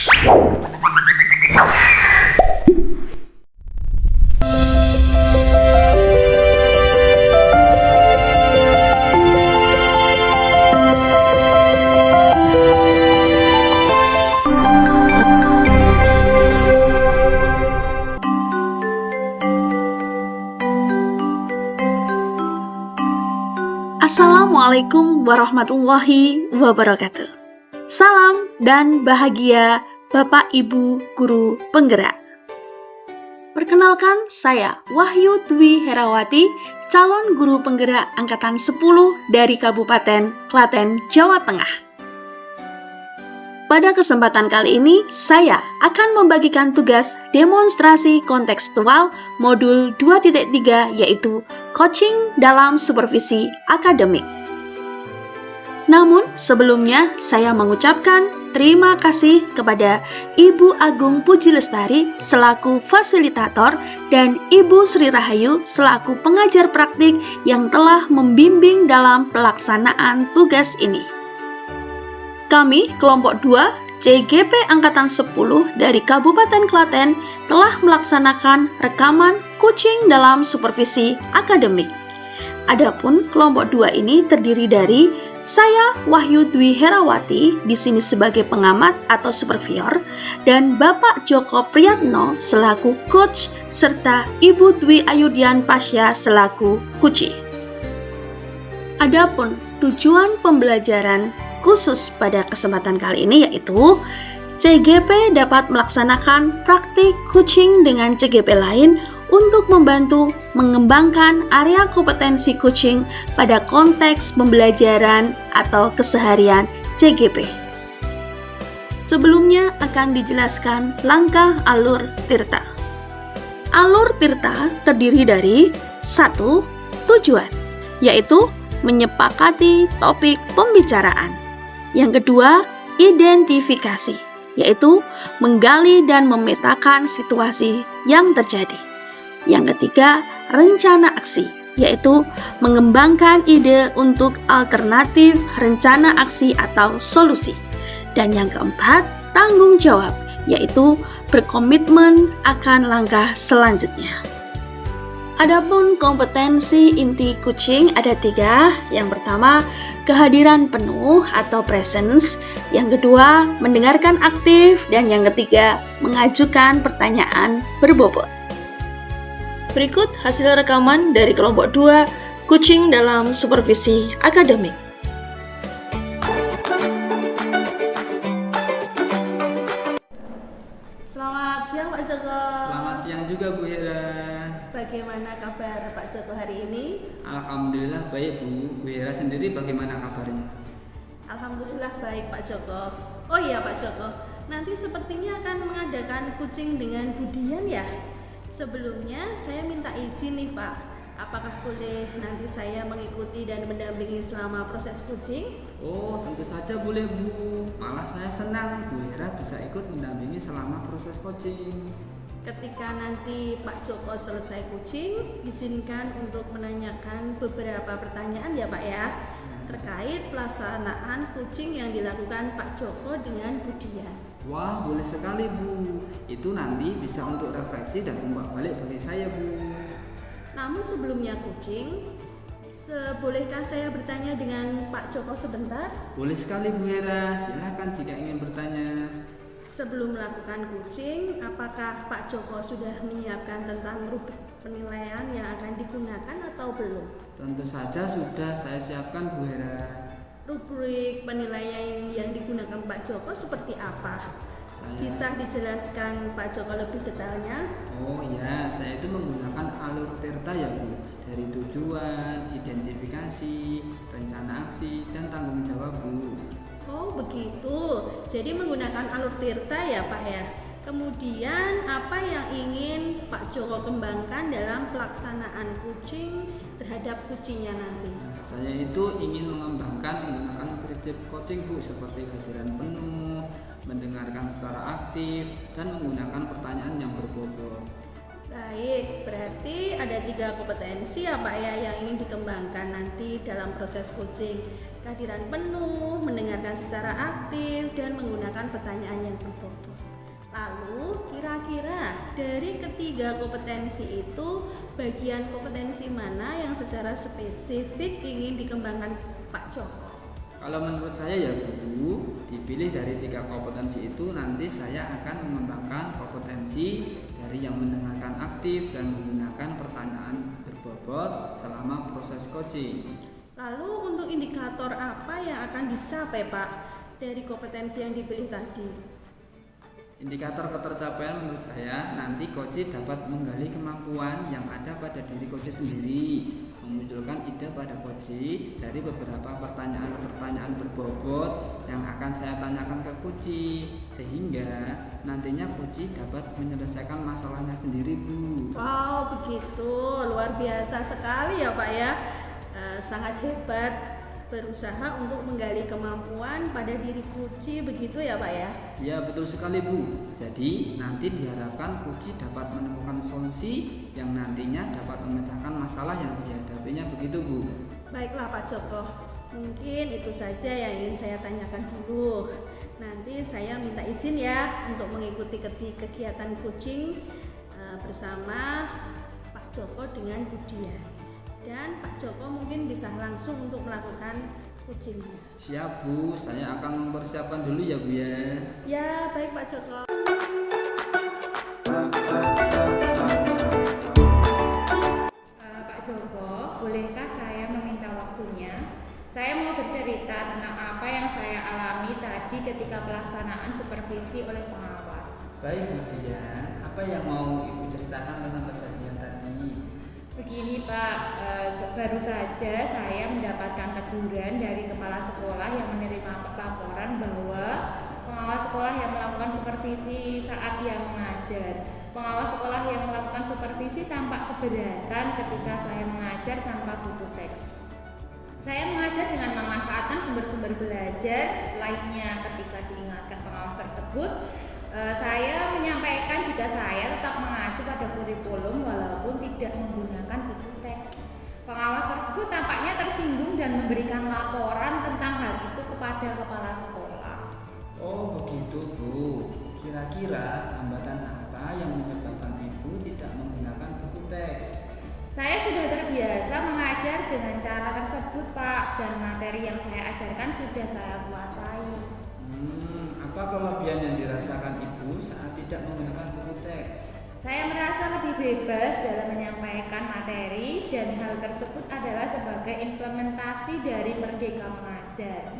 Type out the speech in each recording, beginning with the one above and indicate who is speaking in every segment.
Speaker 1: Assalamualaikum warahmatullahi wabarakatuh. Salam dan bahagia Bapak Ibu Guru Penggerak. Perkenalkan, saya Wahyu Dwi Herawati, calon guru penggerak angkatan 10 dari Kabupaten Klaten, Jawa Tengah. Pada kesempatan kali ini, saya akan membagikan tugas demonstrasi kontekstual modul 2.3 yaitu coaching dalam supervisi akademik. Namun, sebelumnya saya mengucapkan terima kasih kepada Ibu Agung Puji Lestari selaku fasilitator dan Ibu Sri Rahayu selaku pengajar praktik yang telah membimbing dalam pelaksanaan tugas ini. Kami, kelompok 2, CGP Angkatan 10 dari Kabupaten Klaten telah melaksanakan rekaman coaching dalam supervisi akademik. Adapun kelompok 2 ini terdiri dari saya Wahyu Dwi Herawati di sini sebagai pengamat atau supervisor dan Bapak Joko Priyatno selaku coach serta Ibu Dwi Ayudian Pasya selaku kuci. Adapun tujuan pembelajaran khusus pada kesempatan kali ini yaitu CGP dapat melaksanakan praktik coaching dengan CGP lain untuk membantu mengembangkan area kompetensi coaching pada konteks pembelajaran atau keseharian CGP. Sebelumnya akan dijelaskan langkah alur tirta. Alur tirta terdiri dari 1. Tujuan, yaitu menyepakati topik pembicaraan. Yang kedua, identifikasi, yaitu menggali dan memetakan situasi yang terjadi. Yang ketiga, rencana aksi, yaitu mengembangkan ide untuk alternatif rencana aksi atau solusi. Dan yang keempat, tanggung jawab, yaitu berkomitmen akan langkah selanjutnya. Adapun kompetensi inti coaching ada 3. Yang pertama, kehadiran penuh atau presence. Yang kedua, mendengarkan aktif. Dan yang ketiga, mengajukan pertanyaan berbobot. Berikut hasil rekaman dari kelompok 2, coaching dalam supervisi akademik.
Speaker 2: Selamat siang Pak Joko.
Speaker 3: Selamat siang juga Bu Hera.
Speaker 2: Bagaimana kabar Pak Joko hari ini?
Speaker 3: Alhamdulillah baik Bu. Bu Hera sendiri bagaimana kabarnya?
Speaker 2: Alhamdulillah baik Pak Joko. Oh iya Pak Joko, nanti sepertinya akan mengadakan coaching dengan Budian ya? Sebelumnya saya minta izin nih Pak, apakah boleh nanti saya mengikuti dan mendampingi selama proses coaching?
Speaker 3: Oh tentu saja boleh Bu. Malah saya senang Bu Hera bisa ikut mendampingi selama proses coaching.
Speaker 2: Ketika nanti Pak Joko selesai coaching, izinkan untuk menanyakan beberapa pertanyaan ya Pak ya, terkait pelaksanaan coaching yang dilakukan Pak Joko dengan Budian.
Speaker 3: Wah boleh sekali Bu. Itu nanti bisa untuk refleksi dan umpak balik bagi saya Bu.
Speaker 2: Namun sebelumnya coaching, bolehkah saya bertanya dengan Pak Joko sebentar?
Speaker 3: Boleh sekali Bu Hera, silahkan jika ingin bertanya.
Speaker 2: Sebelum melakukan coaching, apakah Pak Joko sudah menyiapkan tentang rubrik penilaian yang akan digunakan atau belum?
Speaker 3: Tentu saja sudah saya siapkan Bu Hera.
Speaker 2: Rubrik penilaian yang digunakan Pak Joko seperti apa? Bisa dijelaskan Pak Joko lebih detailnya?
Speaker 3: Oh ya, saya itu menggunakan alur tirta ya Bu. Dari tujuan, identifikasi, rencana aksi, dan tanggung jawab Bu.
Speaker 2: Oh begitu, jadi menggunakan alur tirta ya Pak ya. Kemudian apa yang ingin Pak Joko kembangkan dalam pelaksanaan coaching terhadap kucingnya nanti?
Speaker 3: Saya itu ingin mengembangkan menggunakan prinsip coaching Bu, seperti kehadiran penuh, mendengarkan secara aktif, dan menggunakan pertanyaan yang berbobot.
Speaker 2: Baik, berarti ada 3 kompetensi ya Pak ya yang ingin dikembangkan nanti dalam proses coaching. Kehadiran penuh, mendengarkan secara aktif, dan menggunakan pertanyaan yang berbobot. dari 3 kompetensi itu bagian kompetensi mana yang secara spesifik ingin dikembangkan Pak Joko?
Speaker 3: Kalau menurut saya ya Bu, dipilih dari 3 kompetensi itu nanti saya akan mengembangkan kompetensi dari yang mendengarkan aktif dan menggunakan pertanyaan berbobot selama proses coaching.
Speaker 2: Lalu untuk indikator apa yang akan dicapai Pak dari kompetensi yang dipilih tadi?
Speaker 3: Indikator ketercapaian menurut saya nanti coach dapat menggali kemampuan yang ada pada diri coach sendiri, memunculkan ide pada coach dari beberapa pertanyaan berbobot yang akan saya tanyakan ke coach, sehingga nantinya coach dapat menyelesaikan masalahnya sendiri Bu.
Speaker 2: Wow, begitu, luar biasa sekali ya Pak ya. Sangat hebat, berusaha untuk menggali kemampuan pada diri Kuci, begitu ya Pak ya?
Speaker 3: Ya betul sekali Bu. Jadi nanti diharapkan Kuci dapat menemukan solusi yang nantinya dapat memecahkan masalah yang dihadapinya, begitu Bu.
Speaker 2: Baiklah Pak Joko, mungkin itu saja yang ingin saya tanyakan dulu. Nanti saya minta izin ya untuk mengikuti kegiatan coaching bersama Pak Joko dengan Bu Dian. Dan Pak Joko mungkin bisa langsung untuk melakukan coachingnya.
Speaker 3: Siap Bu, saya akan mempersiapkan dulu ya Bu ya.
Speaker 2: Ya, baik Pak Joko.
Speaker 4: Pak Joko, bolehkah saya meminta waktunya? Saya mau bercerita tentang apa yang saya alami tadi ketika pelaksanaan supervisi oleh pengawas.
Speaker 3: Baik Bu Dian, apa yang mau Ibu ceritakan tentang kejadian tadi?
Speaker 4: Begini Pak, baru saja saya mendapatkan teguran dari kepala sekolah yang menerima laporan bahwa pengawas sekolah yang melakukan supervisi saat ia mengajar. Pengawas sekolah yang melakukan supervisi tampak keberatan ketika saya mengajar tanpa buku teks. Saya mengajar dengan memanfaatkan sumber-sumber belajar lainnya. Ketika diingatkan pengawas tersebut, saya menyampaikan jika saya tetap mengacu pada kurikulum walaupun tidak menggunakan buku teks. Pengawas tersebut tampaknya tersinggung dan memberikan laporan tentang hal itu kepada kepala sekolah.
Speaker 3: Oh begitu Bu. Kira-kira hambatan apa yang menyebabkan Ibu tidak menggunakan buku teks?
Speaker 4: Saya sudah terbiasa mengajar dengan cara tersebut Pak, dan materi yang saya ajarkan sudah saya kuasai.
Speaker 3: Apa kelebihan yang dirasakan Ibu saat tidak menggunakan buku teks?
Speaker 4: Saya merasa lebih bebas dalam menyampaikan materi, dan hal tersebut adalah sebagai implementasi dari Merdeka Mengajar.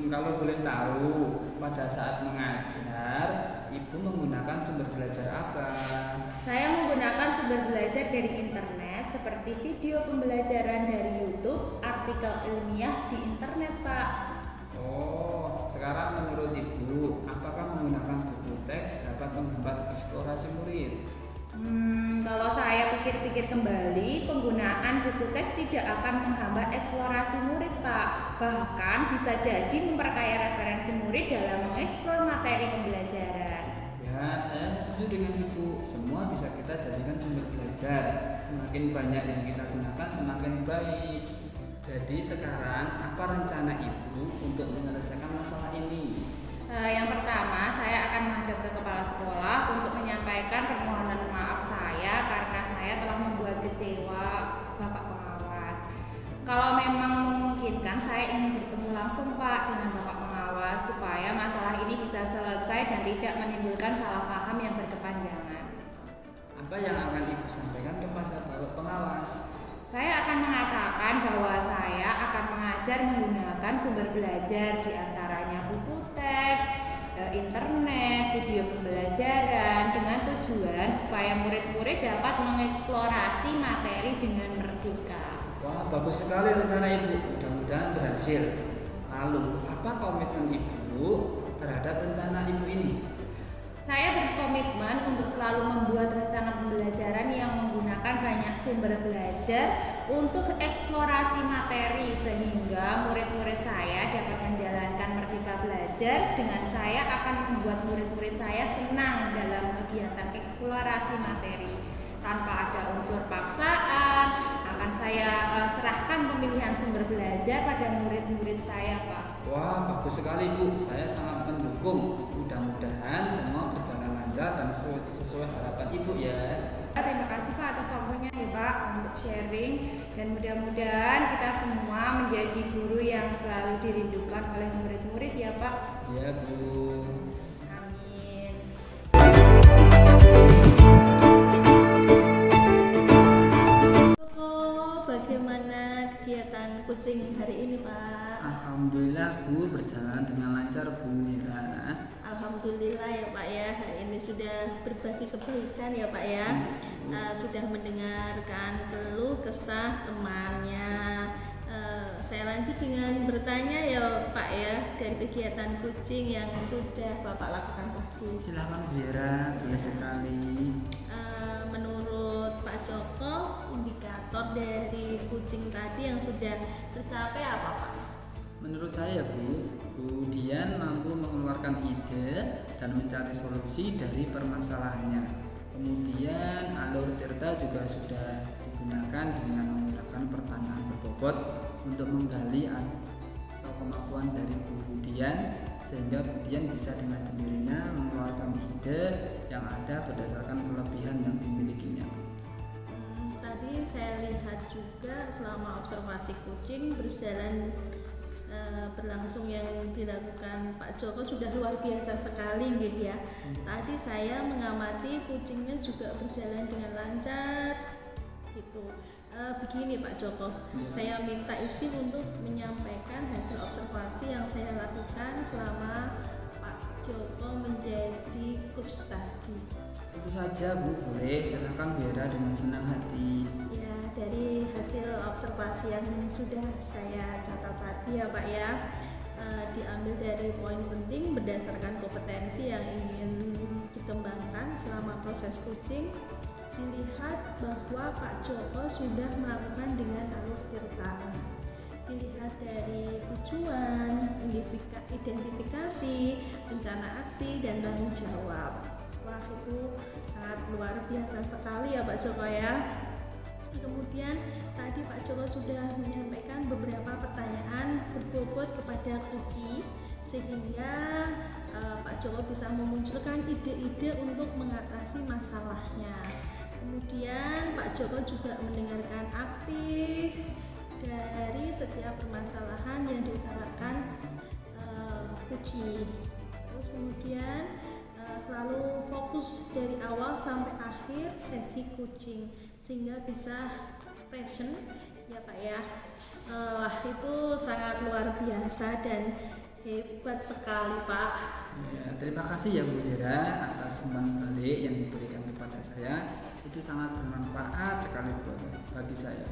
Speaker 3: Kalau boleh tahu, pada saat mengajar, Ibu menggunakan sumber belajar apa?
Speaker 4: Saya menggunakan sumber belajar dari internet seperti video pembelajaran dari YouTube, artikel ilmiah di internet Pak.
Speaker 3: Oh, sekarang menurut Ibu, apakah menggunakan buku teks dapat menghambat eksplorasi murid?
Speaker 4: Kalau saya pikir-pikir kembali, penggunaan buku teks tidak akan menghambat eksplorasi murid Pak. Bahkan bisa jadi memperkaya referensi murid dalam mengeksplor materi pembelajaran.
Speaker 3: Ya, saya setuju dengan Ibu. Semua bisa kita jadikan sumber belajar. Semakin banyak yang kita gunakan, semakin baik. Jadi sekarang apa rencana Ibu untuk menyelesaikan masalah ini?
Speaker 4: Yang pertama, saya akan menghadap ke kepala sekolah untuk menyampaikan permohonan maaf saya karena saya telah membuat kecewa Bapak pengawas. Kalau memang memungkinkan, saya ingin bertemu langsung Pak dengan Bapak pengawas supaya masalah ini bisa selesai dan tidak menimbulkan salah paham yang berkepanjangan.
Speaker 3: Apa yang akan Ibu sampaikan kepada Bapak pengawas?
Speaker 4: Saya akan mengatakan bahwa saya akan mengajar menggunakan sumber belajar diantaranya buku teks, internet, video pembelajaran dengan tujuan supaya murid-murid dapat mengeksplorasi materi dengan merdeka.
Speaker 3: Wah, bagus sekali rencana Ibu. Mudah-mudahan berhasil. Lalu, apa komitmen Ibu terhadap rencana Ibu ini?
Speaker 4: Saya berkomitmen untuk selalu membuat rencana pembelajaran yang menggunakan banyak sumber belajar untuk eksplorasi materi sehingga murid-murid saya dapat menjalankan merdeka belajar. Dengan saya akan membuat murid-murid saya senang dalam kegiatan eksplorasi materi tanpa ada unsur paksaan. Akan saya serahkan pemilihan sumber belajar pada murid-murid saya Pak.
Speaker 3: Wah, bagus sekali Bu. Saya sangat mendukung. Mudah-mudahan semua berjalan lancar. lancar dan sesuai harapan Ibu ya.
Speaker 4: Terima kasih Pak atas waktunya ya Pak untuk sharing, dan mudah-mudahan kita semua menjadi guru yang selalu dirindukan oleh murid-murid ya Pak.
Speaker 3: Ya Bu.
Speaker 4: Amin.
Speaker 2: Bagaimana kegiatan kucing hari ini Pak?
Speaker 3: Alhamdulillah Bu, berjalan dengan lancar Bu Hera.
Speaker 2: Alhamdulillah ya Pak ya, hari ini sudah berbagi kebaikan ya Pak ya. Sudah mendengarkan keluh kesah temannya. Saya lanjut dengan bertanya ya Pak ya, dari kegiatan kucing yang sudah Bapak lakukan tadi.
Speaker 3: Silakan Bu Hera, boleh sekali.
Speaker 2: Menurut Pak Joko, indikator dari kucing tadi yang sudah tercapai apa Pak?
Speaker 3: Menurut saya Bu Dian mampu mengeluarkan ide dan mencari solusi dari permasalahannya. Kemudian alur Tirta juga sudah digunakan dengan menggunakan pertanyaan berbobot untuk menggali atau kemampuan dari Bu Dian, sehingga Bu Dian bisa dengan sendirinya mengeluarkan ide yang ada berdasarkan kelebihan yang dimilikinya.
Speaker 2: Tadi saya lihat juga selama observasi kucing berlangsung yang dilakukan Pak Joko sudah luar biasa sekali gitu ya. Tadi saya mengamati kucingnya juga berjalan dengan lancar gitu. Begini Pak Joko, saya minta izin untuk menyampaikan hasil observasi yang saya lakukan selama Pak Joko menjadi coach tadi.
Speaker 3: Tentu saja Bu, boleh, silakan Bu Hera dengan senang hati.
Speaker 2: Ya, dari hasil observasi yang sudah saya catat tadi ya Pak ya, diambil dari poin penting berdasarkan kompetensi yang ingin dikembangkan selama proses kucing. Dilihat bahwa Pak Joko sudah melakukan dengan alur Tirta. Dilihat dari tujuan, identifikasi, rencana aksi, dan tanggung jawab. Wah, itu sangat luar biasa sekali ya Pak Joko ya. Kemudian tadi Pak Joko sudah menyampaikan beberapa pertanyaan berbobot kepada kucing, sehingga Pak Joko bisa memunculkan ide-ide untuk mengatasi masalahnya. Kemudian Pak Joko juga mendengarkan aktif dari setiap permasalahan yang diutarakan kucing. Terus kemudian selalu fokus dari awal sampai akhir sesi kucing sehingga bisa present ya Pak ya. Wah, itu sangat luar biasa dan hebat sekali Pak.
Speaker 3: Ya, terima kasih ya Bu Hera atas umpan balik yang diberikan kepada saya. Itu sangat bermanfaat sekali bagi saya.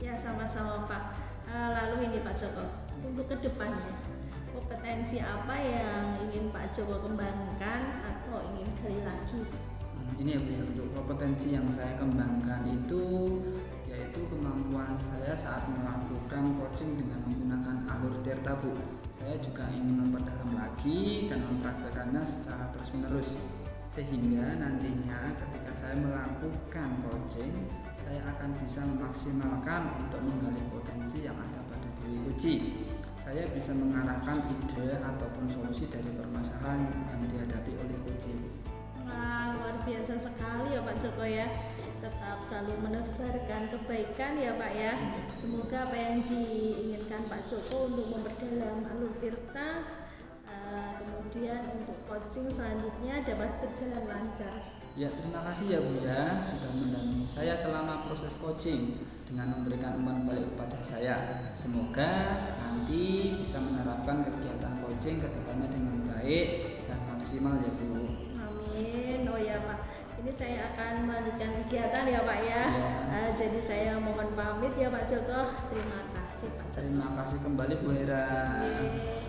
Speaker 2: Ya, sama-sama Pak. Lalu ini Pak Joko, untuk kedepannya kompetensi apa yang ingin Pak Joko kembangkan atau ingin gali lagi?
Speaker 3: Ini ya Bu, untuk kompetensi yang saya kembangkan itu yaitu kemampuan saya saat melakukan coaching dengan menggunakan alur Tirta Bu. Saya juga ingin memperdalam lagi dan mempraktekannya secara terus-menerus, sehingga nantinya ketika saya melakukan coaching, saya akan bisa memaksimalkan untuk menggali potensi yang ada pada diri kucing. Saya bisa mengarahkan ide ataupun solusi dari permasalahan yang dihadapi oleh kucing.
Speaker 2: Wah, luar biasa sekali ya Pak Joko ya. Tetap selalu menebarkan kebaikan ya Pak ya. Semoga apa yang diinginkan Pak Joko untuk memperdalam alur Tirta, kemudian untuk coaching selanjutnya dapat berjalan lancar.
Speaker 3: Ya, terima kasih ya Bu ya sudah mendampingi saya selama proses coaching dengan memberikan umpan balik kepada saya. Semoga nanti bisa menerapkan kegiatan coaching ke depannya dengan baik dan maksimal ya Bu.
Speaker 2: Amin. Oh ya Pak, ini saya akan melanjutkan kegiatan ya Pak ya. Jadi saya mohon pamit ya Pak Joko. Terima kasih Pak Joko.
Speaker 3: Terima kasih kembali Bu Hera.
Speaker 2: Oke.